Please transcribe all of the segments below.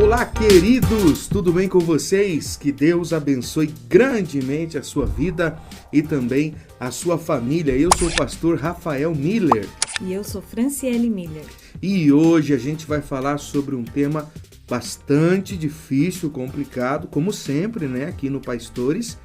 Olá, queridos! Tudo bem com vocês? Que Deus abençoe grandemente a sua vida e também a sua família. Eu sou o pastor Rafael Miller. E eu sou Franciele Miller. E hoje a gente vai falar sobre um tema bastante difícil, complicado, como sempre, né, aqui no Pastores,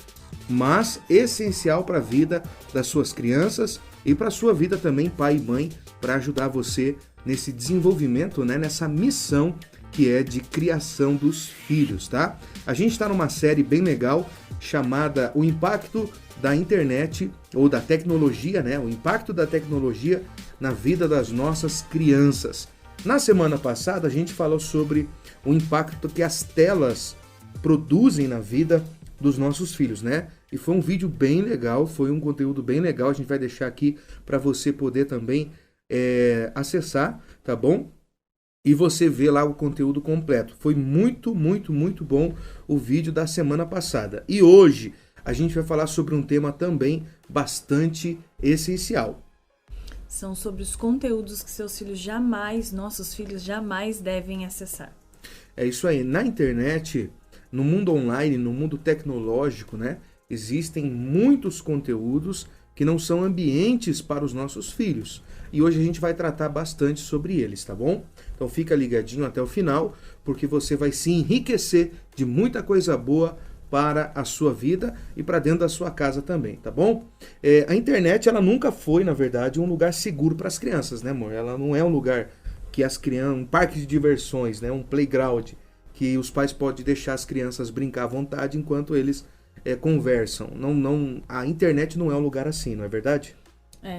mas essencial para a vida das suas crianças e para a sua vida também, pai e mãe, para ajudar você nesse desenvolvimento, né, nessa missão que é de criação dos filhos, tá? A gente está numa série bem legal chamada O Impacto da Internet ou da Tecnologia, né? O impacto da tecnologia na vida das nossas crianças. Na semana passada a gente falou sobre o impacto que as telas produzem na vida dos nossos filhos, né? E foi um vídeo bem legal, foi um conteúdo bem legal. A gente vai deixar aqui para você poder também acessar, tá bom? E você vê lá o conteúdo completo. Foi muito bom o vídeo da semana passada. E hoje a gente vai falar sobre um tema também bastante essencial. São sobre os conteúdos que nossos filhos jamais devem acessar. É isso aí. Na internet, no mundo online, no mundo tecnológico, né, existem muitos conteúdos que não são ambientes para os nossos filhos. E hoje a gente vai tratar bastante sobre eles, tá bom? Então fica ligadinho até o final, porque você vai se enriquecer de muita coisa boa para a sua vida e para dentro da sua casa também, tá bom? A internet, ela nunca foi, na verdade, um lugar seguro para as crianças, né, amor? Ela não é um lugar que as crianças, um parque de diversões, né, um playground, que os pais podem deixar as crianças brincar à vontade enquanto eles conversam. A internet não é um lugar assim, não é verdade?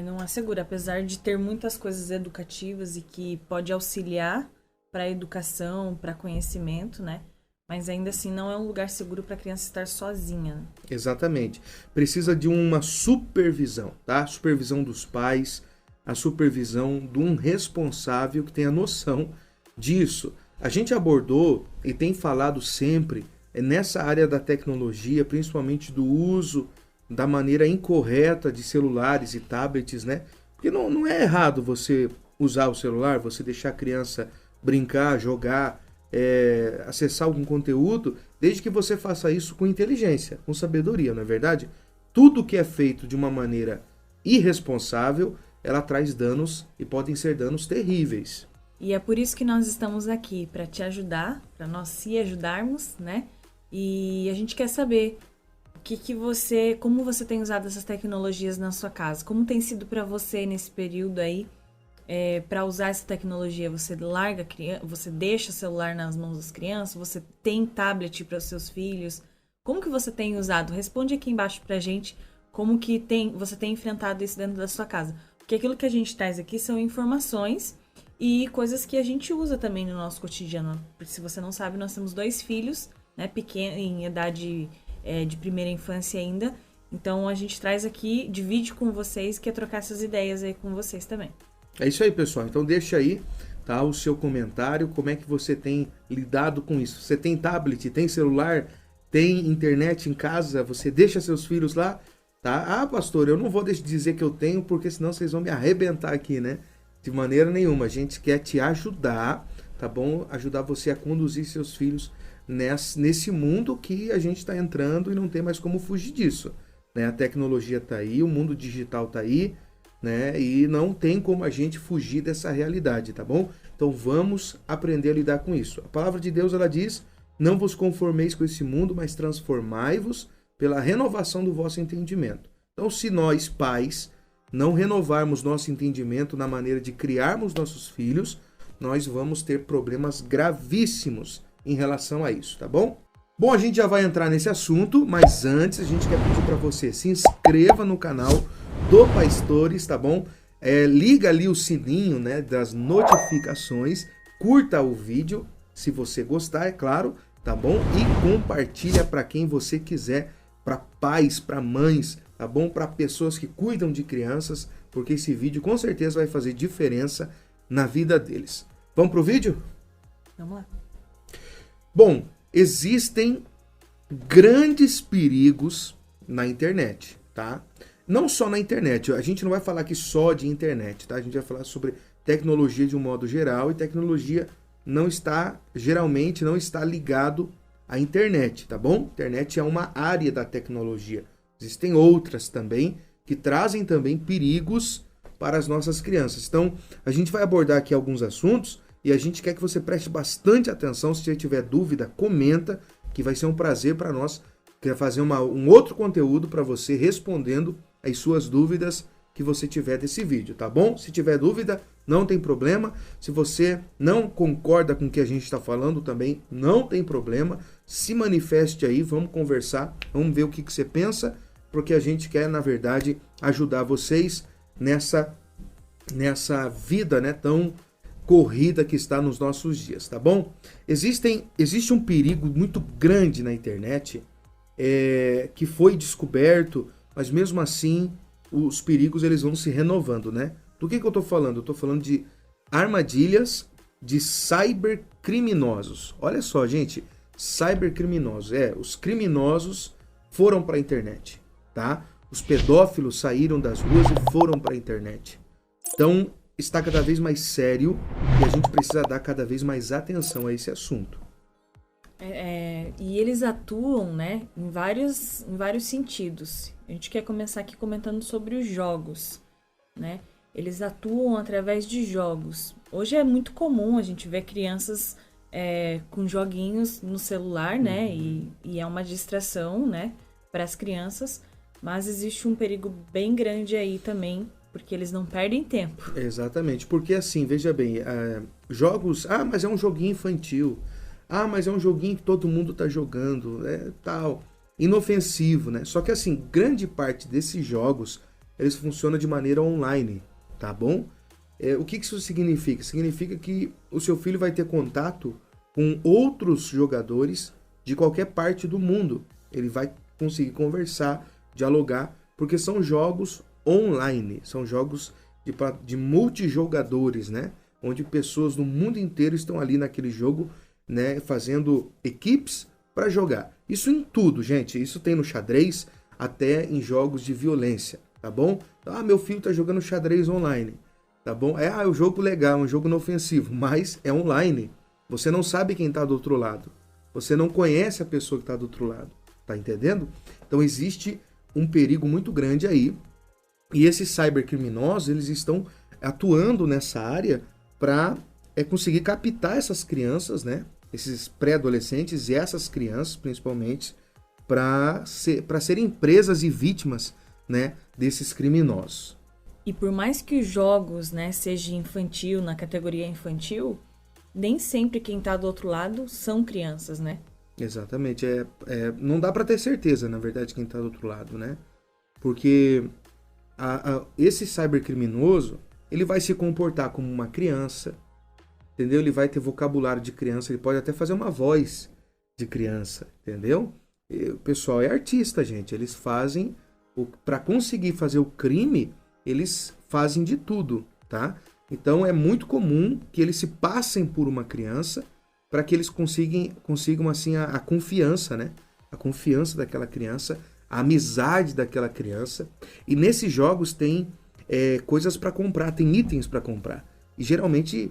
Não é seguro, apesar de ter muitas coisas educativas e que pode auxiliar para a educação, para conhecimento, né? Mas ainda assim não é um lugar seguro para a criança estar sozinha. Né? Exatamente. Precisa de uma supervisão, tá? Supervisão dos pais, a supervisão de um responsável que tenha noção disso. A gente abordou e tem falado sempre nessa área da tecnologia, principalmente do uso da maneira incorreta de celulares e tablets, né? Porque não é errado você usar o celular, você deixar a criança brincar, jogar, acessar algum conteúdo, desde que você faça isso com inteligência, com sabedoria, não é verdade? Tudo que é feito de uma maneira irresponsável, ela traz danos e podem ser danos terríveis. E é por isso que nós estamos aqui, para te ajudar, para nós se ajudarmos, né? E a gente quer saber como você tem usado essas tecnologias na sua casa? Como tem sido para você nesse período aí para usar essa tecnologia? Você deixa o celular nas mãos das crianças? Você tem tablet para os seus filhos? Como que você tem usado? Responde aqui embaixo pra gente como que você tem enfrentado isso dentro da sua casa. Porque aquilo que a gente traz aqui são informações e coisas que a gente usa também no nosso cotidiano. Se você não sabe, nós temos 2 filhos, né, pequenos, em idade de primeira infância ainda. Então a gente traz aqui, divide com vocês, quer trocar essas ideias aí com vocês também. É isso aí, pessoal. Então deixa aí, tá, o seu comentário, como é que você tem lidado com isso. Você tem tablet, tem celular, tem internet em casa, você deixa seus filhos lá, tá? Ah, pastor, eu não vou dizer que eu tenho, porque senão vocês vão me arrebentar aqui, né? De maneira nenhuma. A gente quer te ajudar, tá bom? Ajudar você a conduzir seus filhos nesse mundo que a gente está entrando e não tem mais como fugir disso, né? A tecnologia está aí, o mundo digital está aí, né? E não tem como a gente fugir dessa realidade, tá bom? Então vamos aprender a lidar com isso. A palavra de Deus, ela diz: não vos conformeis com esse mundo, mas transformai-vos pela renovação do vosso entendimento. Então, se nós, pais, não renovarmos nosso entendimento na maneira de criarmos nossos filhos, nós vamos ter problemas gravíssimos em relação a isso, tá bom? Bom, a gente já vai entrar nesse assunto, mas antes a gente quer pedir para você se inscreva no canal do Pastores, tá bom? Liga ali o sininho, né, das notificações, curta o vídeo, se você gostar, é claro, tá bom? E compartilha para quem você quiser, para pais, para mães, tá bom? Para pessoas que cuidam de crianças, porque esse vídeo com certeza vai fazer diferença na vida deles. Vamos pro vídeo? Vamos lá. Bom, existem grandes perigos na internet, tá? Não só na internet, a gente não vai falar aqui só de internet, tá? A gente vai falar sobre tecnologia de um modo geral e tecnologia geralmente não está ligado à internet, tá bom? Internet é uma área da tecnologia. Existem outras também que trazem também perigos para as nossas crianças. Então, a gente vai abordar aqui alguns assuntos e a gente quer que você preste bastante atenção. Se você tiver dúvida, comenta, que vai ser um prazer para nós fazer um outro conteúdo para você respondendo as suas dúvidas que você tiver desse vídeo, tá bom? Se tiver dúvida, não tem problema. Se você não concorda com o que a gente está falando também, não tem problema. Se manifeste aí, vamos conversar, vamos ver o que você pensa, porque a gente quer, na verdade, ajudar vocês nessa vida, né, tão corrida que está nos nossos dias, tá bom? Existe um perigo muito grande na internet que foi descoberto, mas mesmo assim os perigos eles vão se renovando, né? Do que eu tô falando? Eu tô falando de armadilhas de cybercriminosos. Olha só, gente, cybercriminosos. Os criminosos foram para a internet, tá? Os pedófilos saíram das ruas e foram para a internet. Então, está cada vez mais sério e a gente precisa dar cada vez mais atenção a esse assunto. E eles atuam, né, em vários sentidos. A gente quer começar aqui comentando sobre os jogos, né? Eles atuam através de jogos. Hoje é muito comum a gente ver crianças com joguinhos no celular, né? E é uma distração, né, para as crianças. Mas existe um perigo bem grande aí também, porque eles não perdem tempo. Exatamente, porque assim, veja bem, jogos... mas é um joguinho infantil. Mas é um joguinho que todo mundo tá jogando, tal. Inofensivo, né? Só que assim, grande parte desses jogos, eles funcionam de maneira online, tá bom? O que isso significa? Significa que o seu filho vai ter contato com outros jogadores de qualquer parte do mundo. Ele vai conseguir conversar, dialogar, porque são jogos online, são jogos de multijogadores, né? Onde pessoas do mundo inteiro estão ali naquele jogo, né? Fazendo equipes para jogar. Isso em tudo, gente. Isso tem no xadrez, até em jogos de violência, tá bom? Meu filho tá jogando xadrez online, tá bom? É um jogo legal, um jogo inofensivo, mas é online. Você não sabe quem tá do outro lado. Você não conhece a pessoa que tá do outro lado, tá entendendo? Então existe um perigo muito grande aí. E esses cybercriminosos, eles estão atuando nessa área para conseguir captar essas crianças, né? Esses pré-adolescentes e essas crianças, principalmente, para serem presas e vítimas, né, desses criminosos. E por mais que os jogos, né, seja infantil, na categoria infantil, nem sempre quem está do outro lado são crianças, né? Exatamente. Não dá para ter certeza, na verdade, quem está do outro lado, né? Porque esse cybercriminoso, ele vai se comportar como uma criança, entendeu? Ele vai ter vocabulário de criança, ele pode até fazer uma voz de criança, entendeu? E o pessoal é artista, gente. Eles fazem, para conseguir fazer o crime, eles fazem de tudo, tá? Então é muito comum que eles se passem por uma criança para que eles consigam assim a confiança, né? A confiança daquela criança, a amizade daquela criança. E nesses jogos tem coisas para comprar, tem itens para comprar. E geralmente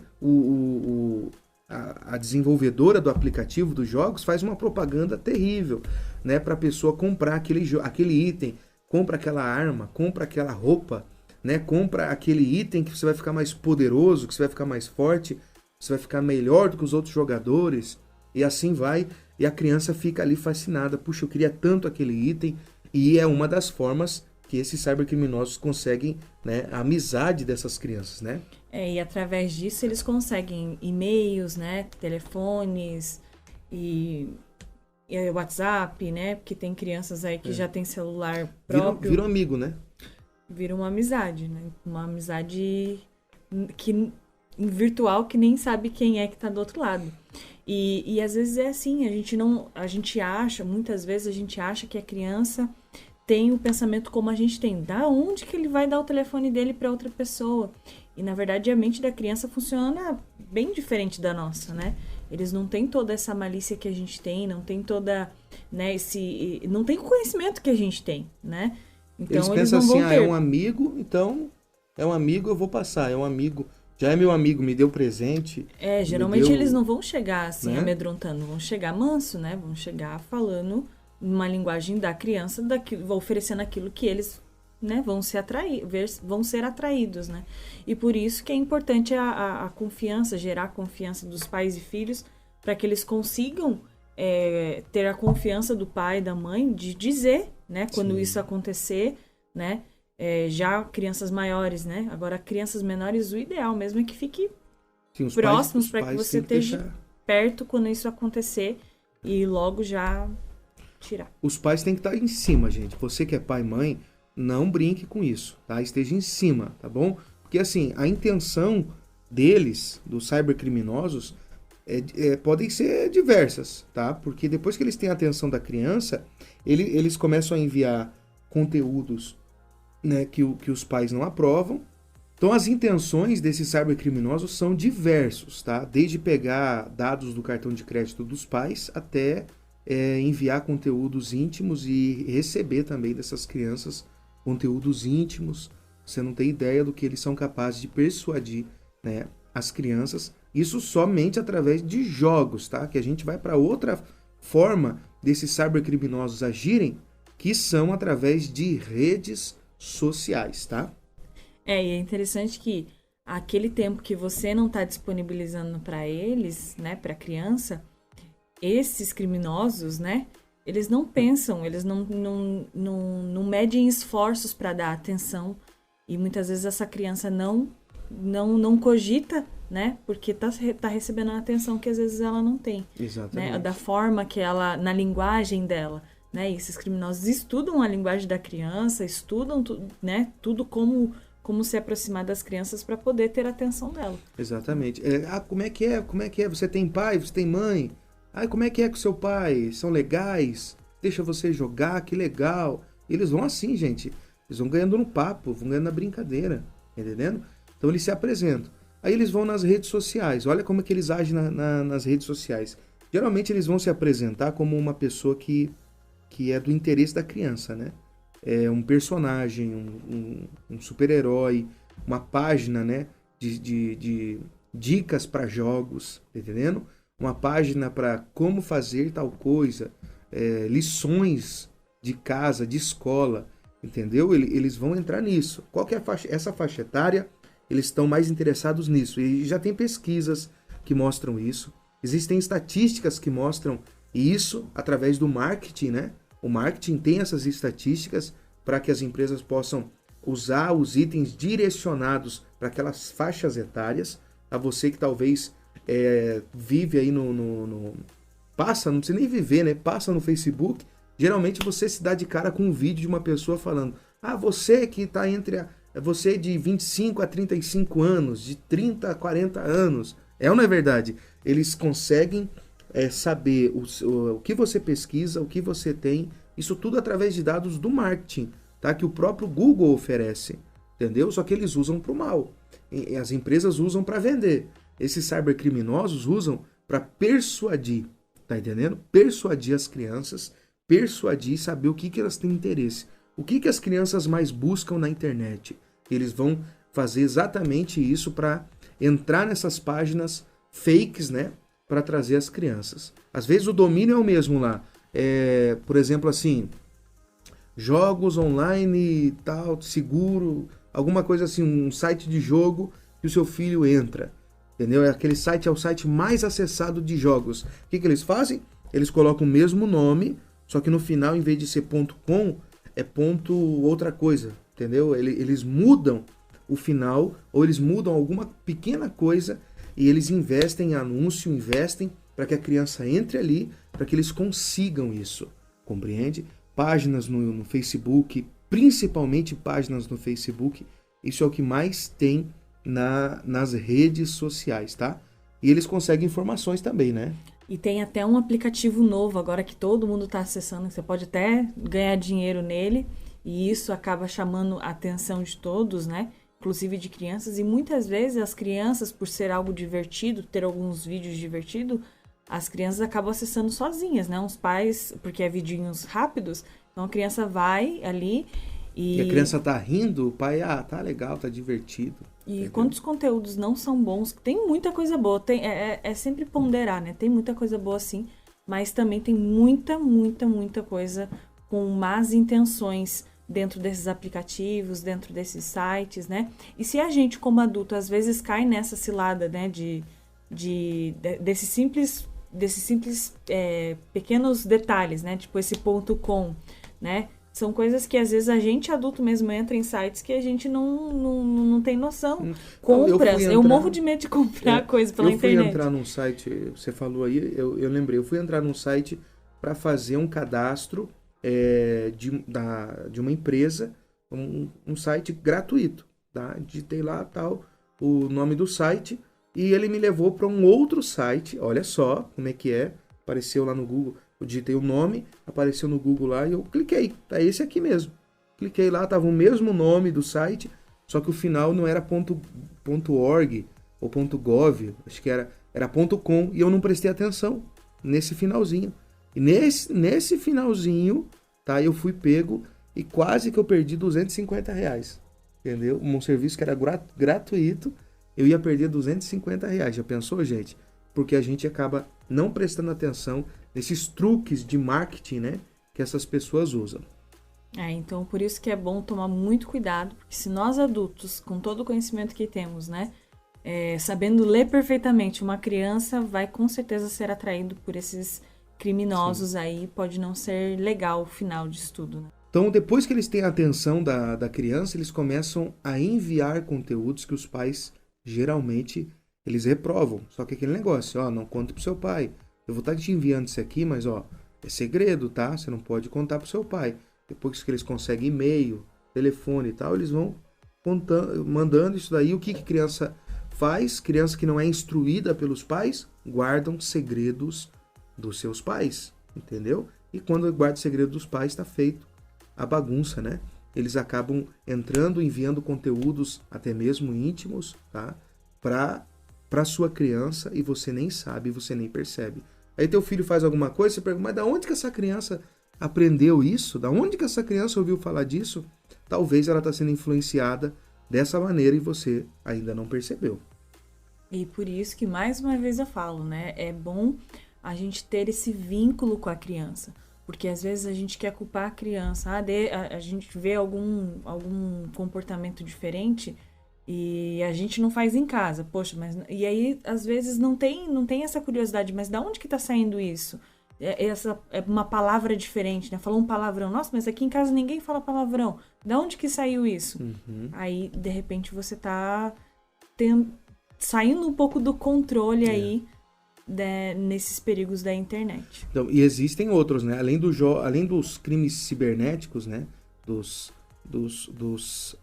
a desenvolvedora do aplicativo dos jogos faz uma propaganda terrível, né, para a pessoa comprar aquele item, compra aquela arma, compra aquela roupa, né, compra aquele item que você vai ficar mais poderoso, que você vai ficar mais forte, você vai ficar melhor do que os outros jogadores, e assim vai, e a criança fica ali fascinada, puxa, eu queria tanto aquele item, e é uma das formas que esses cybercriminosos conseguem, né, a amizade dessas crianças, né? E através disso eles conseguem e-mails, né, telefones e WhatsApp, né? Porque tem crianças aí que já tem celular próprio. Vira um amigo, né? Vira uma amizade, né? Uma amizade virtual que nem sabe quem é que tá do outro lado. E às vezes é assim, muitas vezes a gente acha que a criança tem o pensamento como a gente tem. Da onde que ele vai dar o telefone dele para outra pessoa? E, na verdade, a mente da criança funciona bem diferente da nossa, né? Eles não têm toda essa malícia que a gente tem, não tem toda, né, não tem o conhecimento que a gente tem, né? Então, eles pensam assim, é um amigo, então é um amigo, eu vou passar. É um amigo Já é meu amigo, me deu presente. Geralmente eles não vão chegar assim, né? amedrontando, vão chegar manso, né? Vão chegar falando uma linguagem da criança, oferecendo aquilo que eles, né, vão ser atraídos, né? E por isso que é importante a confiança, gerar a confiança dos pais e filhos, para que eles consigam ter a confiança do pai e da mãe de dizer, né, quando Sim. isso acontecer, né? Já crianças maiores, né? Agora, crianças menores, o ideal mesmo é que fique Sim, próximos para que pais você têm esteja perto quando isso acontecer e logo já tirar. Os pais têm que estar em cima, gente. Você que é pai e mãe, não brinque com isso, tá? Esteja em cima, tá bom? Porque assim, a intenção deles, dos cybercriminosos, podem ser diversas, tá? Porque depois que eles têm a atenção da criança, eles começam a enviar conteúdos, né, que os pais não aprovam. Então as intenções desses cybercriminosos são diversos, tá? Desde pegar dados do cartão de crédito dos pais até enviar conteúdos íntimos e receber também dessas crianças conteúdos íntimos. Você não tem ideia do que eles são capazes de persuadir, né, as crianças. Isso somente através de jogos, tá? Que a gente vai para outra forma desses cybercriminosos agirem, que são através de redes sociais, tá? E é interessante que aquele tempo que você não está disponibilizando para eles, né, para a criança, esses criminosos, né, eles não pensam, eles não medem esforços para dar atenção e muitas vezes essa criança não cogita, né, porque tá recebendo a atenção que às vezes ela não tem. Exatamente. Né, da forma que ela, na linguagem dela. Né, e esses criminosos estudam a linguagem da criança, estudam né, tudo como se aproximar das crianças para poder ter a atenção dela. Exatamente. Como é que é? Como é que é? Você tem pai? Você tem mãe? Como é que é com seu pai? São legais? Deixa você jogar? Que legal. E eles vão assim, gente. Eles vão ganhando no papo, vão ganhando na brincadeira. Entendendo? Então eles se apresentam. Aí eles vão nas redes sociais. Olha como é que eles agem nas redes sociais. Geralmente eles vão se apresentar como uma pessoa que é do interesse da criança, né? É um personagem, um super-herói, uma página, né, de dicas para jogos, tá entendendo? Uma página para como fazer tal coisa, lições de casa, de escola, entendeu? Eles vão entrar nisso. Qual que é essa faixa etária? Eles estão mais interessados nisso. E já tem pesquisas que mostram isso. Existem estatísticas que mostram isso através do marketing, né? O marketing tem essas estatísticas para que as empresas possam usar os itens direcionados para aquelas faixas etárias. A você que talvez vive aí passa, não precisa nem viver, né? Passa no Facebook. Geralmente você se dá de cara com um vídeo de uma pessoa falando: você que está você de 25 a 35 anos, de 30 a 40 anos. Ou não é verdade? Eles conseguem saber o que você pesquisa, o que você tem, isso tudo através de dados do marketing, tá? Que o próprio Google oferece, entendeu? Só que eles usam para o mal. As empresas usam para vender. Esses cybercriminosos usam para persuadir, tá entendendo? Persuadir as crianças, persuadir, saber o que elas têm interesse. O que as crianças mais buscam na internet. Eles vão fazer exatamente isso para entrar nessas páginas fakes, né? Para trazer as crianças. Às vezes o domínio é o mesmo lá. Por exemplo, assim, jogos online, tal, seguro, alguma coisa assim, um site de jogo que o seu filho entra. Entendeu? Aquele site é o site mais acessado de jogos. O que eles fazem? Eles colocam o mesmo nome, só que no final, em vez de ser .com, é ponto outra coisa. Entendeu? Eles mudam o final, ou eles mudam alguma pequena coisa, e eles investem em anúncio, investem para que a criança entre ali, para que eles consigam isso, compreende? Páginas no Facebook, principalmente páginas no Facebook, isso é o que mais tem nas redes sociais, tá? E eles conseguem informações também, né? E tem até um aplicativo novo agora que todo mundo está acessando, você pode até ganhar dinheiro nele, e isso acaba chamando a atenção de todos, né? Inclusive de crianças, e muitas vezes as crianças, por ser algo divertido, ter alguns vídeos divertidos, as crianças acabam acessando sozinhas, né? Os pais, porque é vidinhos rápidos, então a criança vai ali E a criança tá rindo, o pai, tá legal, tá divertido. E entendeu? quantos conteúdos não são bons? Tem muita coisa boa, é sempre ponderar, né? Tem muita coisa boa sim, mas também tem muita coisa com más intenções dentro desses aplicativos, dentro desses sites, né? E se a gente, como adulto, às vezes cai nessa cilada, né, desses simples pequenos detalhes, né? Tipo esse .com, né? São coisas que às vezes a gente adulto mesmo entra em sites que a gente não tem noção. Compras, eu morro de medo de comprar coisa pela internet. Eu fui entrar num site, você falou aí, eu lembrei, eu fui entrar num site para fazer um cadastro de uma empresa, um site gratuito, tá? Digitei lá tal, o nome do site e ele me levou para um outro site, olha só como é que é, apareceu lá no Google, eu digitei o nome, apareceu no Google lá e eu cliquei, tá esse aqui mesmo. Cliquei lá, tava o mesmo nome do site, só que o final não era .org ou .gov, acho que era .com e eu não prestei atenção nesse finalzinho. E nesse finalzinho, tá, eu fui pego e quase que eu perdi R$250, entendeu? Um serviço que era gratuito, eu ia perder R$250. Já pensou, gente? Porque a gente acaba não prestando atenção nesses truques de marketing, né, que essas pessoas usam. Então por isso que é bom tomar muito cuidado, porque se nós adultos, com todo o conhecimento que temos, né, sabendo ler perfeitamente, uma criança vai com certeza ser atraído por esses criminosos. Sim. Aí, pode não ser legal o final disso tudo, né? Então, depois que eles têm a atenção da criança, eles começam a enviar conteúdos que os pais, geralmente, eles reprovam. Só que aquele negócio, não conta pro seu pai. Eu vou estar te enviando isso aqui, mas, é segredo, tá? Você não pode contar pro seu pai. Depois que eles conseguem e-mail, telefone e tal, eles vão mandando isso daí. O que criança faz? Criança que não é instruída pelos pais, guardam segredos dos seus pais, entendeu? E quando guarda o segredo dos pais, está feito a bagunça, né? Eles acabam entrando, enviando conteúdos até mesmo íntimos, tá? Para sua criança e você nem sabe, você nem percebe. Aí teu filho faz alguma coisa, você pergunta, mas da onde que essa criança aprendeu isso? Da onde que essa criança ouviu falar disso? Talvez ela está sendo influenciada dessa maneira e você ainda não percebeu. E por isso que, mais uma vez eu falo, né? É bom a gente ter esse vínculo com a criança. Porque às vezes a gente quer culpar a criança. A gente vê algum comportamento diferente e a gente não faz em casa. Poxa, mas... E aí, às vezes, não tem essa curiosidade. Mas da onde que tá saindo isso? Essa é uma palavra diferente, né? Falou um palavrão. Nossa, mas aqui em casa ninguém fala palavrão. Da onde que saiu isso? Uhum. Aí, de repente, você tá saindo um pouco do controle aí nesses perigos da internet. Então, e existem outros, né? Além dos crimes cibernéticos, né? Dos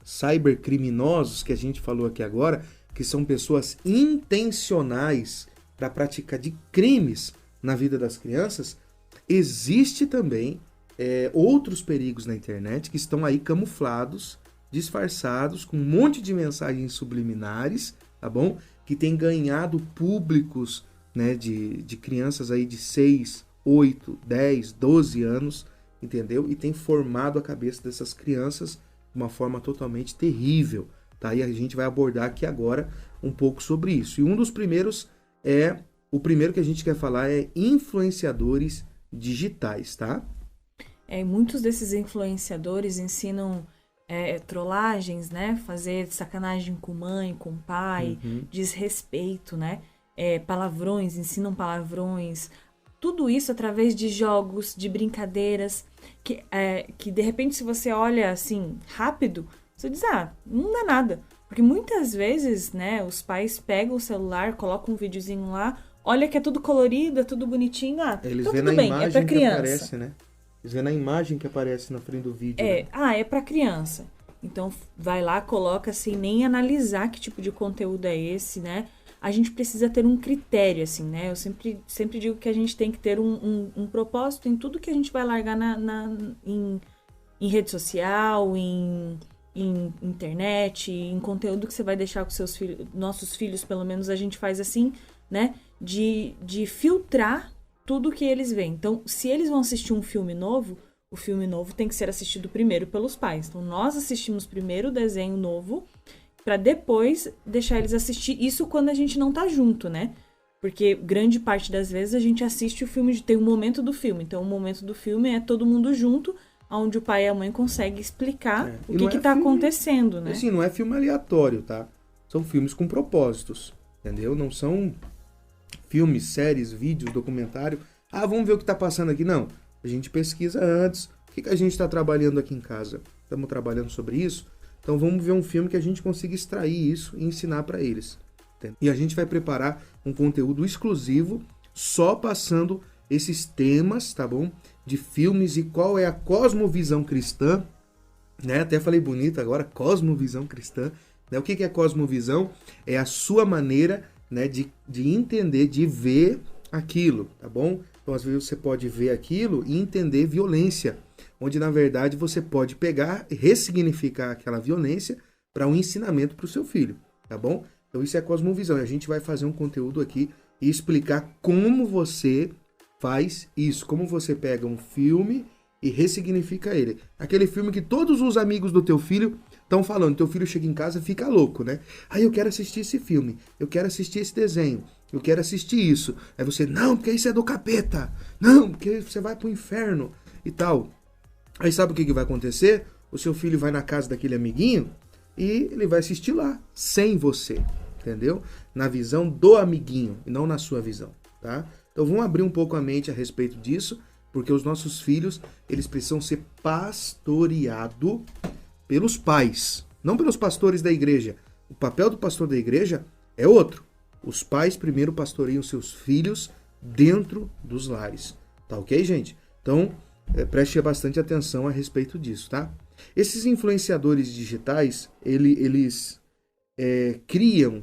cybercriminosos que a gente falou aqui agora, que são pessoas intencionais para prática de crimes na vida das crianças, existe também outros perigos na internet que estão aí camuflados, disfarçados, com um monte de mensagens subliminares, tá bom? Que tem ganhado públicos, né, de crianças aí de 6, 8, 10, 12 anos, entendeu? E tem formado a cabeça dessas crianças de uma forma totalmente terrível, tá? E a gente vai abordar aqui agora um pouco sobre isso. E um dos primeiros o primeiro que a gente quer falar é influenciadores digitais, tá? Muitos desses influenciadores ensinam trollagens, né? Fazer sacanagem com mãe, com pai, desrespeito, né? Palavrões, ensinam palavrões, tudo isso através de jogos, de brincadeiras, que de repente se você olha assim, rápido, você diz, não dá nada. Porque muitas vezes, né, os pais pegam o celular, colocam um videozinho lá, olha que é tudo colorido, é tudo bonitinho, eles então vê tudo na bem, imagem é pra que criança. Aparece, né? Eles vê na imagem que aparece na frente do vídeo. Né? É pra criança. Então vai lá, coloca sem nem analisar que tipo de conteúdo é esse, né? A gente precisa ter um critério, assim, né? Eu sempre digo que a gente tem que ter um propósito em tudo que a gente vai largar em rede social, em internet, em conteúdo que você vai deixar com seus filhos. Nossos filhos, pelo menos, a gente faz assim, né? De filtrar tudo que eles veem. Então, se eles vão assistir um filme novo, o filme novo tem que ser assistido primeiro pelos pais. Então, nós assistimos primeiro o desenho novo pra depois deixar eles assistir. Isso quando a gente não tá junto, né? Porque grande parte das vezes a gente assiste o filme, tem um momento do filme. Então, o momento do filme é todo mundo junto, onde o pai e a mãe conseguem explicar o que tá acontecendo, né? Assim, não é filme aleatório, tá? São filmes com propósitos, entendeu? Não são filmes, séries, vídeos, documentário. Ah, vamos ver o que tá passando aqui. Não, a gente pesquisa antes. O que a gente tá trabalhando aqui em casa? Estamos trabalhando sobre isso? Então, vamos ver um filme que a gente consiga extrair isso e ensinar para eles. E a gente vai preparar um conteúdo exclusivo só passando esses temas, tá bom? De filmes e qual é a cosmovisão cristã, né? Até falei bonito agora, cosmovisão cristã. Né? O que é cosmovisão? É a sua maneira, né, de entender, de ver aquilo, tá bom? Então, às vezes você pode ver aquilo e entender violência, onde na verdade você pode pegar e ressignificar aquela violência para um ensinamento para o seu filho, tá bom? Então isso é cosmovisão. E a gente vai fazer um conteúdo aqui e explicar como você faz isso. Como você pega um filme e ressignifica ele. Aquele filme que todos os amigos do teu filho estão falando. Teu filho chega em casa e fica louco, né? Aí eu quero assistir esse filme. Eu quero assistir esse desenho. Eu quero assistir isso. Aí você, não, porque isso é do capeta. Não, porque você vai pro inferno e tal. Aí sabe o que vai acontecer? O seu filho vai na casa daquele amiguinho e ele vai assistir lá, sem você. Entendeu? Na visão do amiguinho e não na sua visão, tá? Então vamos abrir um pouco a mente a respeito disso, porque os nossos filhos, eles precisam ser pastoreados pelos pais, não pelos pastores da igreja. O papel do pastor da igreja é outro. Os pais primeiro pastoreiam seus filhos dentro dos lares. Tá ok, gente? Então, preste bastante atenção a respeito disso, tá? Esses influenciadores digitais, eles criam,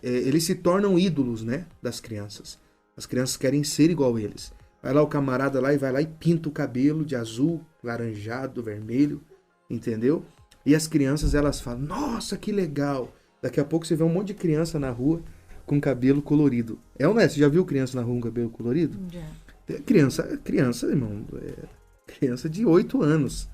eles se tornam ídolos, né, das crianças. As crianças querem ser igual a eles. Vai lá o camarada lá e vai lá e pinta o cabelo de azul, laranjado, vermelho, entendeu? E as crianças, elas falam, nossa, que legal. Daqui a pouco você vê um monte de criança na rua com cabelo colorido. É honesto, você já viu criança na rua com cabelo colorido? Já. Criança, irmão, criança de 8 anos,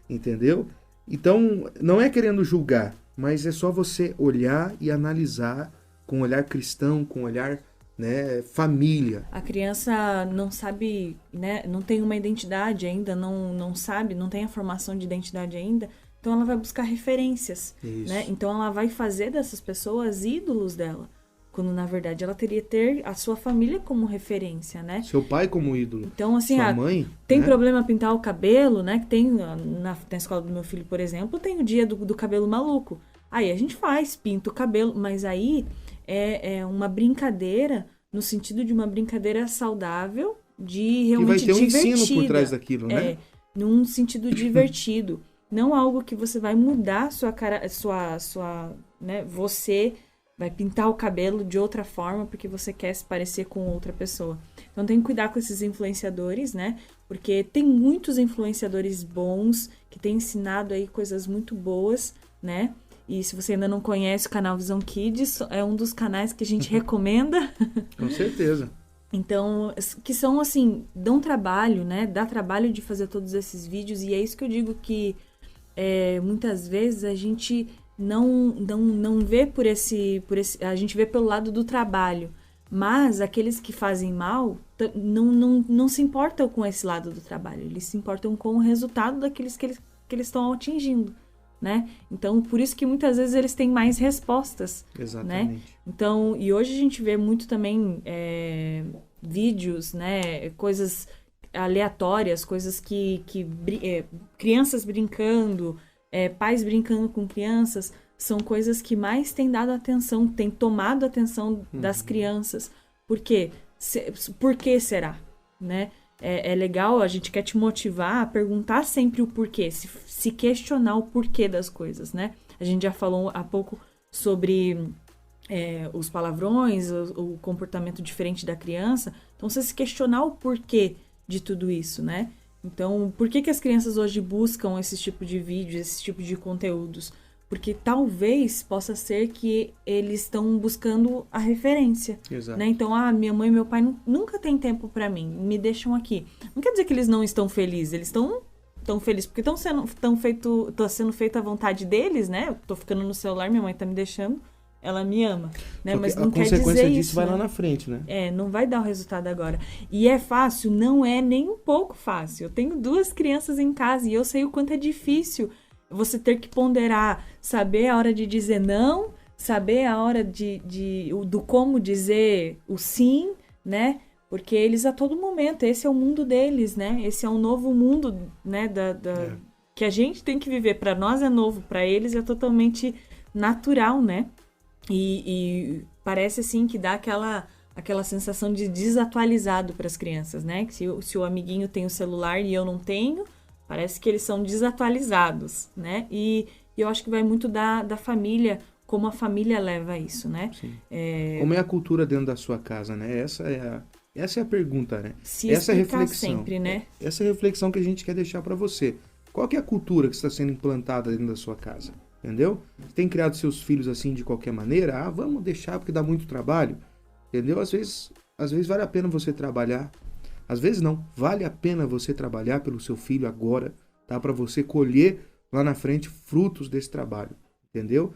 entendeu? Então, não é querendo julgar, mas é só você olhar e analisar com um olhar cristão, com um olhar, né, família. A criança não sabe, né, não tem uma identidade ainda, não sabe, não tem a formação de identidade ainda, então ela vai buscar referências, né? Então ela vai fazer dessas pessoas ídolos dela, quando na verdade ela teria ter a sua família como referência, né? Seu pai como ídolo. Então assim, sua mãe, tem né? problema pintar o cabelo, né? Que tem na escola do meu filho, por exemplo, tem o dia do cabelo maluco. Aí a gente pinta o cabelo, mas aí é uma brincadeira, no sentido de uma brincadeira saudável, de realmente divertida. E vai ter um ensino por trás daquilo, né? Num sentido divertido. Não algo que você vai mudar sua cara, né? Você vai pintar o cabelo de outra forma porque você quer se parecer com outra pessoa. Então tem que cuidar com esses influenciadores, né? Porque tem muitos influenciadores bons que têm ensinado aí coisas muito boas, né? E se você ainda não conhece o canal Visão Kids, é um dos canais que a gente recomenda. Com certeza. Então, que são assim, dão trabalho, né? Dá trabalho de fazer todos esses vídeos. E é isso que eu digo que muitas vezes a gente não vê por esse... A gente vê pelo lado do trabalho. Mas aqueles que fazem mal não se importam com esse lado do trabalho. Eles se importam com o resultado daqueles que eles estão atingindo. Né? Então, por isso que muitas vezes eles têm mais respostas. Exatamente. Né? Então, e hoje a gente vê muito também vídeos, né? Coisas aleatórias, coisas crianças brincando, pais brincando com crianças, são coisas que mais têm dado atenção, têm tomado a atenção das crianças. Por quê? Por que será? Né? É legal, a gente quer te motivar a perguntar sempre o porquê, se questionar o porquê das coisas, né? A gente já falou há pouco sobre os palavrões, o comportamento diferente da criança. Então, você se questionar o porquê de tudo isso, né? Então, por que as crianças hoje buscam esse tipo de vídeos, esse tipo de conteúdos? Porque talvez possa ser que eles estão buscando a referência. Exato. Né? Então, minha mãe e meu pai nunca têm tempo para mim, me deixam aqui. Não quer dizer que eles não estão felizes, eles estão tão felizes porque tá sendo feita a vontade deles, né? Eu tô ficando no celular, minha mãe tá me deixando, ela me ama, né? Mas não quer dizer isso. A consequência disso vai lá na frente, né? Não vai dar o resultado agora. E é fácil? Não é nem um pouco fácil. Eu tenho 2 crianças em casa e eu sei o quanto é difícil você ter que ponderar, saber a hora de dizer não, saber a hora do como dizer o sim, né? Porque eles a todo momento, esse é o mundo deles, né? Esse é um novo mundo, né? Que a gente tem que viver. Para nós é novo, para eles é totalmente natural, né? E parece assim que dá aquela sensação de desatualizado para as crianças, né? Que se o amiguinho tem o celular e eu não tenho, parece que eles são desatualizados, né? E eu acho que vai muito da família, como a família leva isso, né? Sim. Como é a cultura dentro da sua casa, né? Essa é a pergunta, né? Se essa é a explicar reflexão. Sempre, né? Essa é a reflexão que a gente quer deixar para você. Qual que é a cultura que está sendo implantada dentro da sua casa? Entendeu? Você tem criado seus filhos assim de qualquer maneira? Vamos deixar porque dá muito trabalho. Entendeu? Às vezes vale a pena você trabalhar. Às vezes não. Vale a pena você trabalhar pelo seu filho agora, tá? Para você colher lá na frente frutos desse trabalho. Entendeu?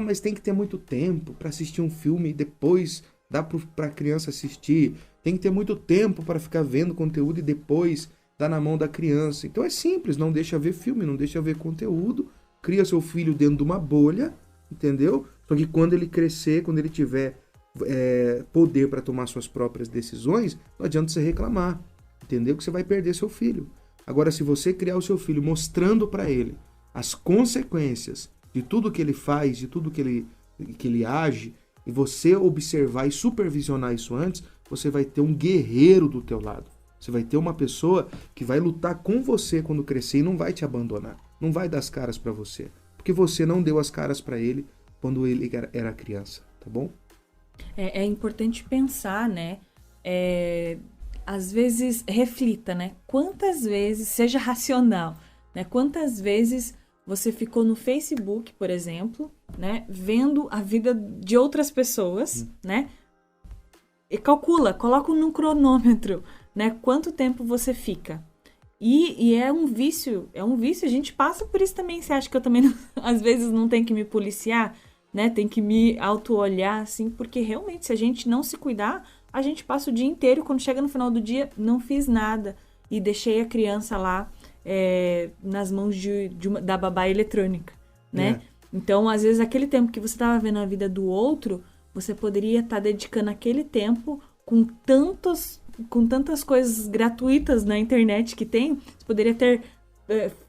Mas tem que ter muito tempo para assistir um filme e depois dá para a criança assistir. Tem que ter muito tempo para ficar vendo conteúdo e depois dá na mão da criança. Então é simples, não deixa ver filme, não deixa ver conteúdo. Cria seu filho dentro de uma bolha, entendeu? Só que quando ele crescer, quando ele tiver poder para tomar suas próprias decisões, não adianta você reclamar, entendeu? Que você vai perder seu filho. Agora, se você criar o seu filho mostrando para ele as consequências de tudo que ele faz, de tudo que ele age, e você observar e supervisionar isso antes, você vai ter um guerreiro do teu lado. Você vai ter uma pessoa que vai lutar com você quando crescer e não vai te abandonar. Não vai dar as caras para você. Porque você não deu as caras para ele quando ele era criança, tá bom? É importante pensar, né? Às vezes, reflita, né? Quantas vezes, seja racional, né? Quantas vezes você ficou no Facebook, por exemplo, né? Vendo a vida de outras pessoas, né? E coloca no cronômetro, né? Quanto tempo você fica. E é um vício, a gente passa por isso também. Você acha que eu também, às vezes, não tenho que me policiar, né? Tem que me auto-olhar, assim, porque realmente, se a gente não se cuidar, a gente passa o dia inteiro, quando chega no final do dia, não fiz nada. E deixei a criança lá nas mãos da babá eletrônica, né? Então, às vezes, aquele tempo que você estava vendo a vida do outro, você poderia estar dedicando aquele tempo com tantas coisas gratuitas na internet que tem. Você poderia ter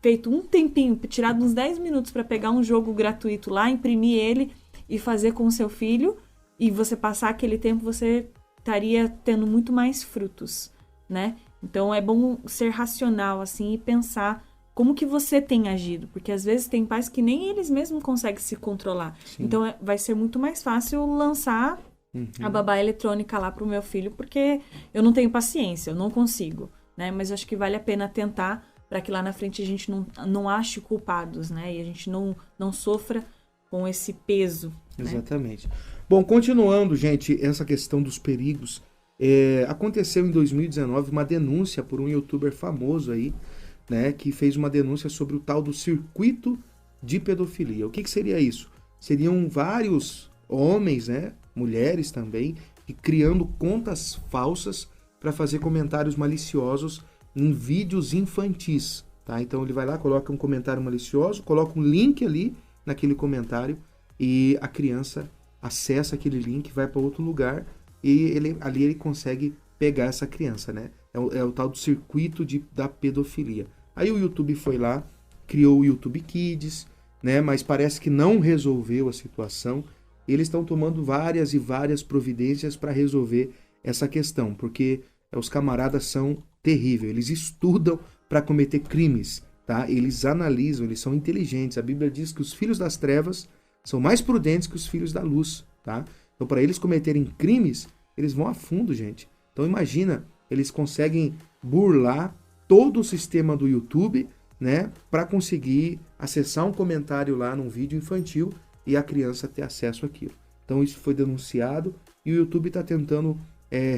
feito um tempinho, tirado uns 10 minutos para pegar um jogo gratuito lá, imprimir ele e fazer com o seu filho, e você passar aquele tempo, você estaria tendo muito mais frutos, né? Então é bom ser racional assim e pensar como que você tem agido, porque às vezes tem pais que nem eles mesmos conseguem se controlar. Sim. Então vai ser muito mais fácil lançar a babá eletrônica lá pro meu filho, porque eu não tenho paciência, eu não consigo, né? Mas eu acho que vale a pena tentar, para que lá na frente a gente não ache culpados, né? E a gente não sofra com esse peso. Exatamente. Né? Bom, continuando, gente, essa questão dos perigos, aconteceu em 2019 uma denúncia por um youtuber famoso aí, né? Que fez uma denúncia sobre o tal do circuito de pedofilia. O que seria isso? Seriam vários homens, né? Mulheres também, que criando contas falsas para fazer comentários maliciosos em vídeos infantis, tá? Então ele vai lá, coloca um comentário malicioso, coloca um link ali naquele comentário e a criança acessa aquele link, vai para outro lugar e ali ele consegue pegar essa criança, né? É o tal do circuito da pedofilia. Aí o YouTube foi lá, criou o YouTube Kids, né? Mas parece que não resolveu a situação. Eles estão tomando várias e várias providências para resolver essa questão, porque os camaradas são terríveis, eles estudam para cometer crimes, tá? Eles analisam, eles são inteligentes. A Bíblia diz que os filhos das trevas são mais prudentes que os filhos da luz, tá? Então, para eles cometerem crimes, eles vão a fundo, gente. Então, imagina, eles conseguem burlar todo o sistema do YouTube, né, para conseguir acessar um comentário lá num vídeo infantil e a criança ter acesso àquilo. Então isso foi denunciado e o YouTube está tentando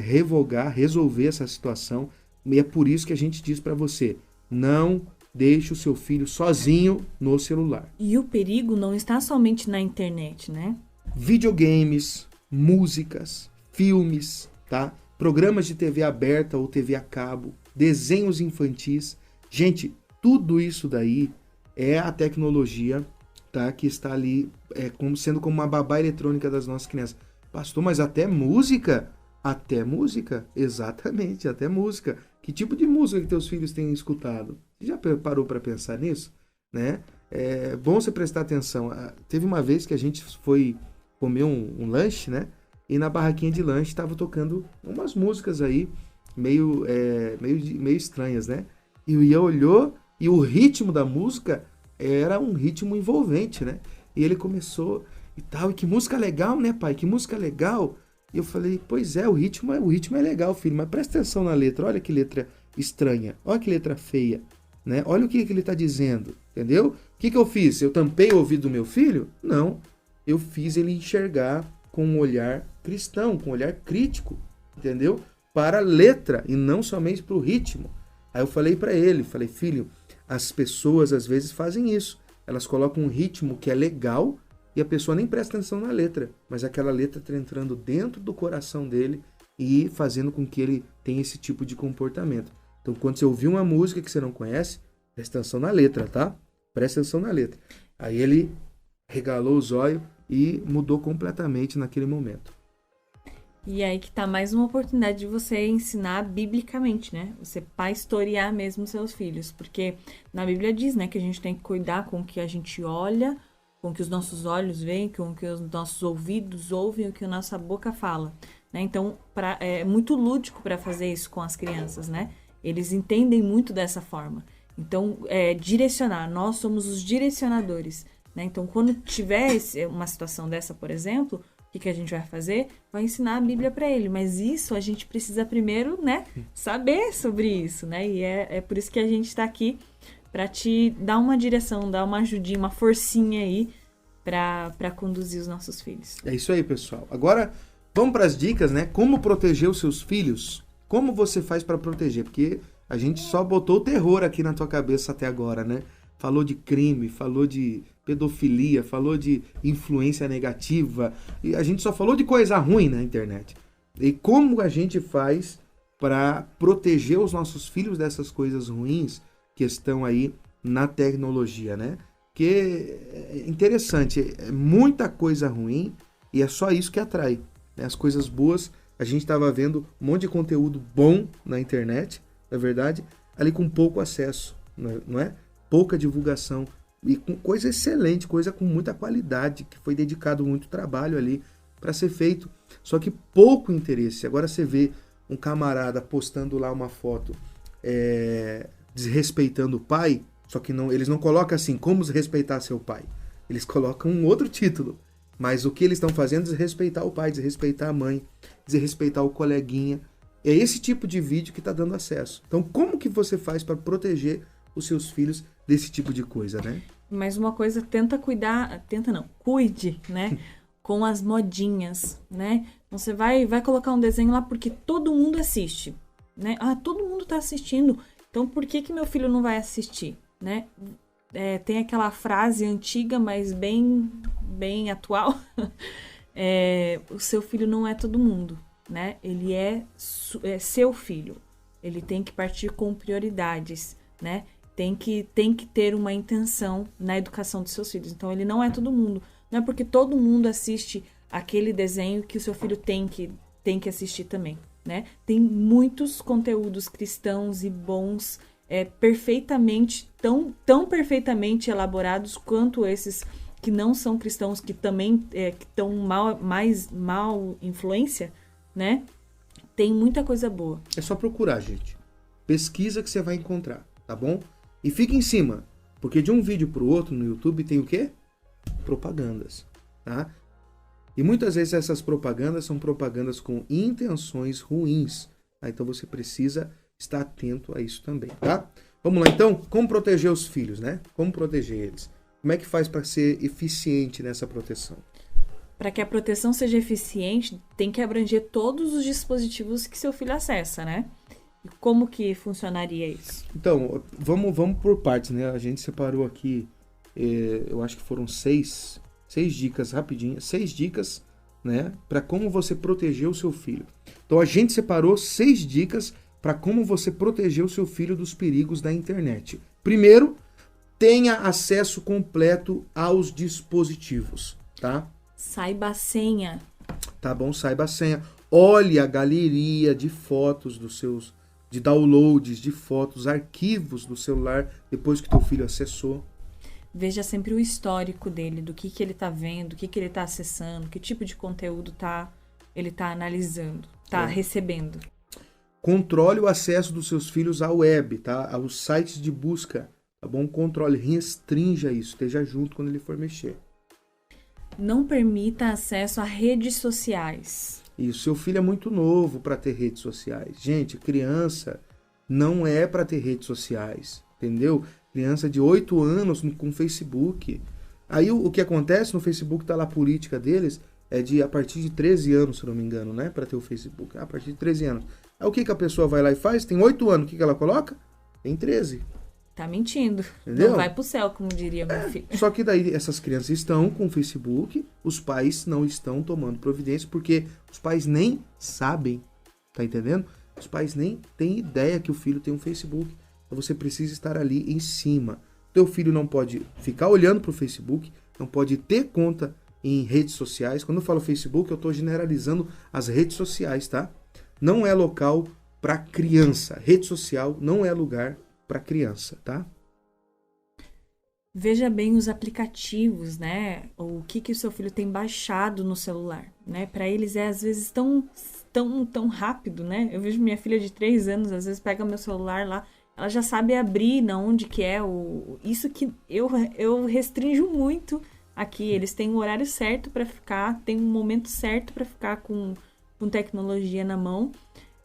resolver essa situação. E é por isso que a gente diz para você, não deixe o seu filho sozinho no celular. E o perigo não está somente na internet, né? Videogames, músicas, filmes, tá? Programas de TV aberta ou TV a cabo, desenhos infantis. Gente, tudo isso daí é a tecnologia, tá? Que está ali sendo como uma babá eletrônica das nossas crianças. Pastor, mas até música? Até música, exatamente, até música. Que tipo de música que teus filhos têm escutado? Você já parou para pensar nisso? Né? É bom você prestar atenção. Teve uma vez que a gente foi comer um lanche, né? E na barraquinha de lanche estava tocando umas músicas aí meio estranhas, né? E o Ian olhou e o ritmo da música era um ritmo envolvente, né? E ele começou e tal, e que música legal, né, pai? Que música legal. E eu falei, pois é, o ritmo é legal, filho, mas presta atenção na letra, olha que letra estranha, olha que letra feia, né? Olha o que ele está dizendo, entendeu? O que eu fiz? Eu tampei o ouvido do meu filho? Não, eu fiz ele enxergar com um olhar cristão, com um olhar crítico, entendeu? Para a letra e não somente para o ritmo. Aí eu falei para ele, filho, as pessoas às vezes fazem isso, elas colocam um ritmo que é legal e a pessoa nem presta atenção na letra, mas aquela letra está entrando dentro do coração dele e fazendo com que ele tenha esse tipo de comportamento. Então, quando você ouvir uma música que você não conhece, presta atenção na letra, tá? Presta atenção na letra. Aí ele regalou os olhos e mudou completamente naquele momento. E aí que tá mais uma oportunidade de você ensinar biblicamente, né? Você pastorear mesmo seus filhos. Porque na Bíblia diz, né, que a gente tem que cuidar com o que a gente olha, com o que os nossos olhos veem, com o que os nossos ouvidos ouvem, o que a nossa boca fala, né? Então, é muito lúdico para fazer isso com as crianças, né? Eles entendem muito dessa forma. Então, direcionar, nós somos os direcionadores, né? Então, quando tiver uma situação dessa, por exemplo, o que a gente vai fazer? Vai ensinar a Bíblia para ele, mas isso a gente precisa primeiro, né, saber sobre isso, né? E é por isso que a gente está aqui, para te dar uma direção, dar uma ajudinha, uma forcinha aí para conduzir os nossos filhos. É isso aí, pessoal. Agora, vamos para as dicas, né? Como proteger os seus filhos? Como você faz para proteger? Porque a gente só botou o terror aqui na tua cabeça até agora, né? Falou de crime, falou de pedofilia, falou de influência negativa, e a gente só falou de coisa ruim na internet. E como a gente faz para proteger os nossos filhos dessas coisas ruins que estão aí na tecnologia, né? Que é interessante, é muita coisa ruim e é só isso que atrai, né? As coisas boas, a gente estava vendo um monte de conteúdo bom na internet, na verdade, ali com pouco acesso, não é? Pouca divulgação e com coisa excelente, coisa com muita qualidade, que foi dedicado muito trabalho ali para ser feito, só que pouco interesse. Agora você vê um camarada postando lá uma foto desrespeitando o pai, só que eles não colocam assim, como respeitar seu pai. Eles colocam um outro título. Mas o que eles estão fazendo é desrespeitar o pai, desrespeitar a mãe, desrespeitar o coleguinha. É esse tipo de vídeo que está dando acesso. Então, como que você faz para proteger os seus filhos desse tipo de coisa, né? Mas uma coisa, cuide, né? Com as modinhas, né? Então, você vai colocar um desenho lá porque todo mundo assiste, né? Ah, todo mundo está assistindo. Então, por que meu filho não vai assistir, né? Tem aquela frase antiga, mas bem atual. O seu filho não é todo mundo, né? Ele é seu filho. Ele tem que partir com prioridades, né? Tem que ter uma intenção na educação dos seus filhos. Então, ele não é todo mundo. Não é porque todo mundo assiste aquele desenho que o seu filho tem que assistir também, né? Tem muitos conteúdos cristãos e bons, perfeitamente, tão perfeitamente elaborados quanto esses que não são cristãos, que também estão mais mal influência, né? Tem muita coisa boa. É só procurar, gente. Pesquisa que você vai encontrar, tá bom? E fica em cima, porque de um vídeo pro outro no YouTube tem o quê? Propagandas, tá? E muitas vezes essas propagandas são propagandas com intenções ruins, tá? Então você precisa estar atento a isso também, tá? Vamos lá então, como proteger os filhos, né? Como proteger eles? Como é que faz para ser eficiente nessa proteção? Para que a proteção seja eficiente, tem que abranger todos os dispositivos que seu filho acessa, né? E como que funcionaria isso? Então, vamos por partes, né? A gente separou aqui, eu acho que foram seis dicas rapidinhas, 6 dicas, né? Para como você proteger o seu filho. Então, a gente separou 6 dicas para como você proteger o seu filho dos perigos da internet. Primeiro, tenha acesso completo aos dispositivos, tá? Saiba a senha. Tá bom? Saiba a senha. Olhe a galeria de fotos de downloads de fotos, arquivos do celular depois que teu filho acessou. Veja sempre o histórico dele, do que ele tá vendo, o que ele tá acessando, que tipo de conteúdo ele tá analisando, recebendo. Controle o acesso dos seus filhos à web, tá? Aos sites de busca, tá bom? Controle, restrinja isso, esteja junto quando ele for mexer. Não permita acesso a redes sociais. Isso, seu filho é muito novo para ter redes sociais. Gente, criança não é para ter redes sociais, entendeu? Criança de 8 anos com Facebook. Aí o que acontece no Facebook, tá lá a política deles, é de a partir de 13 anos, se não me engano, né? Para ter o Facebook. A partir de 13 anos. Aí o que a pessoa vai lá e faz? Tem 8 anos, o que ela coloca? Tem 13. Tá mentindo. Entendeu? Não vai pro céu, como diria meu filho. Só que daí essas crianças estão com o Facebook, os pais não estão tomando providência, porque os pais nem sabem, tá entendendo? Os pais nem têm ideia que o filho tem um Facebook. Então você precisa estar ali em cima. Teu filho não pode ficar olhando pro Facebook, não pode ter conta em redes sociais. Quando eu falo Facebook, eu estou generalizando as redes sociais, tá? Não é local para criança. Rede social não é lugar para criança, tá? Veja bem os aplicativos, né? O que o seu filho tem baixado no celular, né? Para eles é às vezes tão rápido, né? Eu vejo minha filha de 3 anos, às vezes pega meu celular lá, ela já sabe abrir na onde que é isso que eu restringo muito aqui. Eles têm um horário certo para ficar, tem um momento certo para ficar com tecnologia na mão.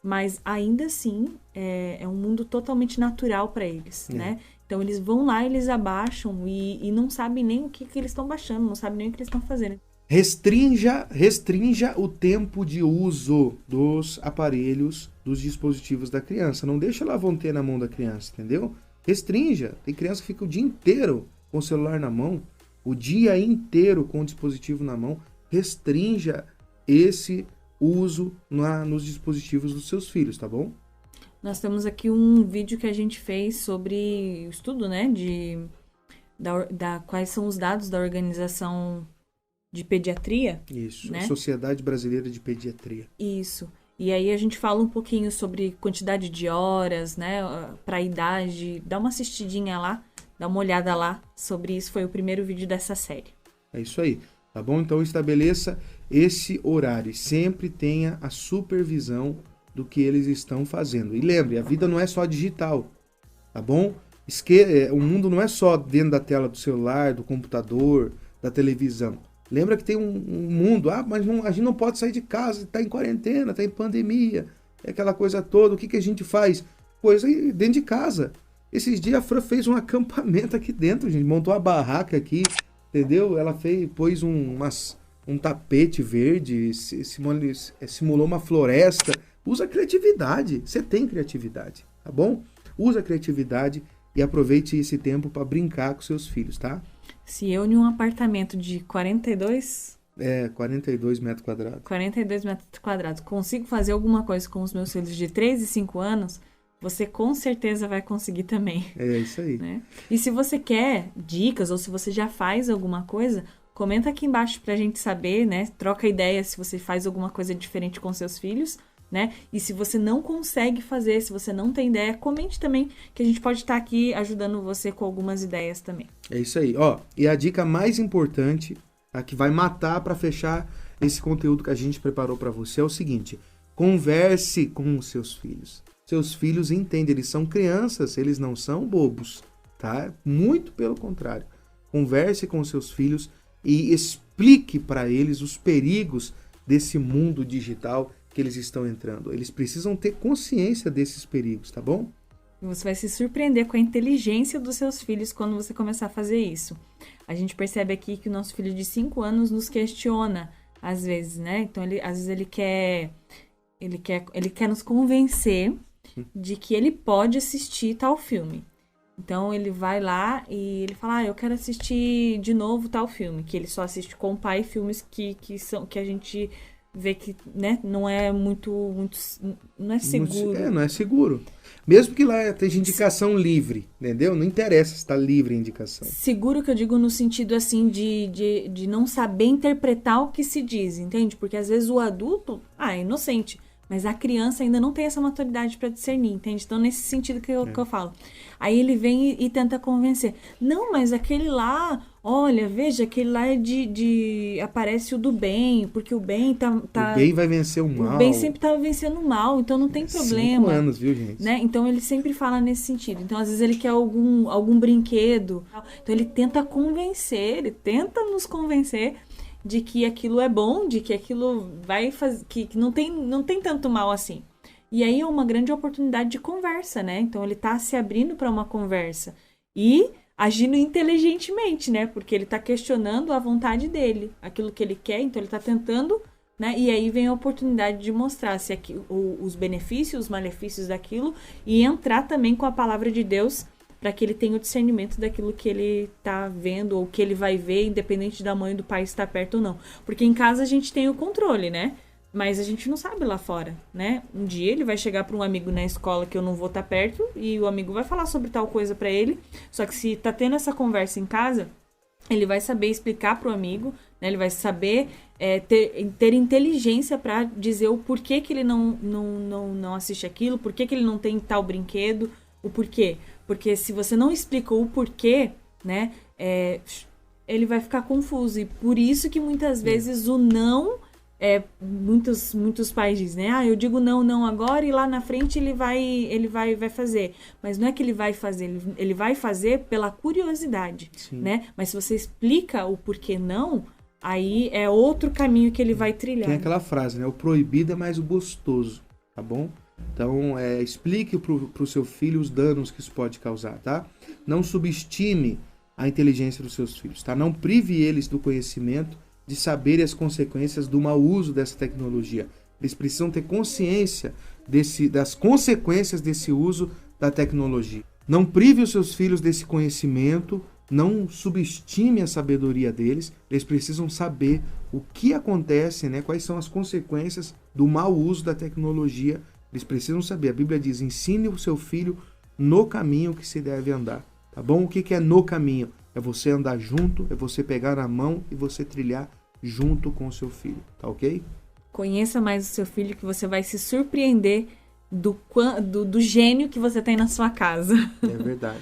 Mas ainda assim, é um mundo totalmente natural para eles, né? Então, eles vão lá, eles abaixam e não sabem nem o que eles estão baixando, não sabem nem o que eles estão fazendo. Restrinja o tempo de uso dos aparelhos, dos dispositivos da criança. Não deixa ela ter na mão da criança, entendeu? Restrinja. Tem criança que fica o dia inteiro com o celular na mão, o dia inteiro com o dispositivo na mão. Restrinja esse uso nos dispositivos dos seus filhos, tá bom? Nós temos aqui um vídeo que a gente fez sobre o estudo, né, quais são os dados da Organização de Pediatria. Isso, né? A Sociedade Brasileira de Pediatria. Isso. E aí a gente fala um pouquinho sobre quantidade de horas, né, para a idade. Dá uma assistidinha lá, dá uma olhada lá sobre isso. Foi o primeiro vídeo dessa série. É isso aí. Tá bom? Então estabeleça esse horário. Sempre tenha a supervisão do que eles estão fazendo. E lembre, a vida não é só digital. Tá bom? O mundo não é só dentro da tela do celular, do computador, da televisão. Lembra que tem um mundo. Mas a gente não pode sair de casa, está em quarentena, está em pandemia. É aquela coisa toda. O que a gente faz? Coisa dentro de casa. Esses dias a Fran fez um acampamento aqui dentro, gente. Montou uma barraca aqui. Entendeu? Ela pôs um tapete verde, simulou uma floresta. Usa a criatividade. Você tem criatividade, tá bom? Usa a criatividade e aproveite esse tempo para brincar com seus filhos, tá? Se eu, em um apartamento de 42 metros quadrados. 42 metros quadrados, consigo fazer alguma coisa com os meus filhos de 3 e 5 anos, você com certeza vai conseguir também. É isso aí. Né? E se você quer dicas ou se você já faz alguma coisa, comenta aqui embaixo pra gente saber, né? Troca ideia se você faz alguma coisa diferente com seus filhos, né? E se você não consegue fazer, se você não tem ideia, comente também, que a gente pode estar aqui ajudando você com algumas ideias também. É isso aí. E a dica mais importante, a que vai matar para fechar esse conteúdo que a gente preparou para você é o seguinte: converse com os seus filhos. Seus filhos entendem, eles são crianças, eles não são bobos, tá? Muito pelo contrário. Converse com os seus filhos e explique para eles os perigos desse mundo digital que eles estão entrando. Eles precisam ter consciência desses perigos, tá bom? Você vai se surpreender com a inteligência dos seus filhos quando você começar a fazer isso. A gente percebe aqui que o nosso filho de 5 anos nos questiona, às vezes, né? Então, às vezes ele quer nos convencer de que ele pode assistir tal filme. Então ele vai lá e ele fala, eu quero assistir de novo tal filme, que ele só assiste com o pai, filmes que a gente vê que, né, não é muito não é seguro. Não é seguro. Mesmo que lá esteja indicação livre, entendeu? Não interessa se está livre a indicação. Seguro que eu digo no sentido, assim, de não saber interpretar o que se diz, entende? Porque às vezes o adulto, é inocente. Mas a criança ainda não tem essa maturidade para discernir, entende? Então, nesse sentido que eu falo. Aí ele vem e tenta convencer. Não, mas aquele lá, olha, veja, aquele lá é aparece o do bem, porque o bem tá... O bem vai vencer o mal. O bem sempre tá vencendo o mal, então não tem problema. 5 anos, viu, gente? Né? Então, ele sempre fala nesse sentido. Então, às vezes, ele quer algum brinquedo. Então, ele tenta nos convencer de que aquilo é bom, de que aquilo vai fazer, que não tem tanto mal assim. E aí é uma grande oportunidade de conversa, né? Então ele tá se abrindo para uma conversa e agindo inteligentemente, né? Porque ele tá questionando a vontade dele, aquilo que ele quer, então ele tá tentando, né? E aí vem a oportunidade de mostrar se os benefícios, os malefícios daquilo e entrar também com a palavra de Deus para que ele tenha o discernimento daquilo que ele tá vendo ou que ele vai ver, independente da mãe e do pai estar perto ou não. Porque em casa a gente tem o controle, né? Mas a gente não sabe lá fora, né? Um dia ele vai chegar para um amigo na escola que eu não vou estar perto e o amigo vai falar sobre tal coisa para ele. Só que se tá tendo essa conversa em casa, ele vai saber explicar para o amigo, né? Ele vai saber ter inteligência para dizer o porquê que ele não assiste aquilo, porquê que ele não tem tal brinquedo, o porquê. Porque se você não explicou o porquê, né, ele vai ficar confuso. E por isso que muitas vezes o não, muitos pais dizem, né, eu digo não agora e lá na frente ele vai fazer. Mas não é que ele vai fazer, ele vai fazer pela curiosidade, né? Mas se você explica o porquê não, aí é outro caminho que ele vai trilhar. Tem aquela frase, né, o proibido é mais o gostoso, tá bom? Então, explique para o seu filho os danos que isso pode causar, tá? Não subestime a inteligência dos seus filhos, tá? Não prive eles do conhecimento de saber as consequências do mau uso dessa tecnologia. Eles precisam ter consciência das consequências desse uso da tecnologia. Não prive os seus filhos desse conhecimento, não subestime a sabedoria deles. Eles precisam saber o que acontece, né? Quais são as consequências do mau uso da tecnologia. Eles precisam saber. A Bíblia diz, ensine o seu filho no caminho que se deve andar. Tá bom? O que é no caminho? É você andar junto, é você pegar na mão e você trilhar junto com o seu filho. Tá ok? Conheça mais o seu filho que você vai se surpreender do gênio que você tem na sua casa. É verdade.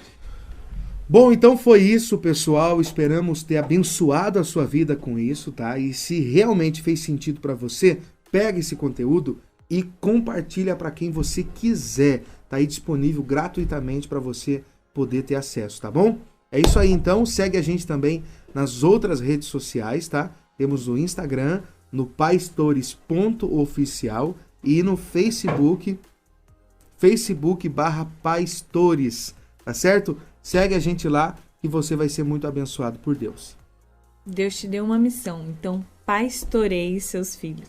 Bom, então foi isso, pessoal. Esperamos ter abençoado a sua vida com isso, tá? E se realmente fez sentido para você, pega esse conteúdo e compartilha para quem você quiser. Tá aí disponível gratuitamente para você poder ter acesso, tá bom? É isso aí, então. Segue a gente também nas outras redes sociais, tá? Temos o Instagram, no paistores.oficial e no Facebook.com/paistores, tá certo? Segue a gente lá e você vai ser muito abençoado por Deus. Deus te deu uma missão, então pastoreie seus filhos.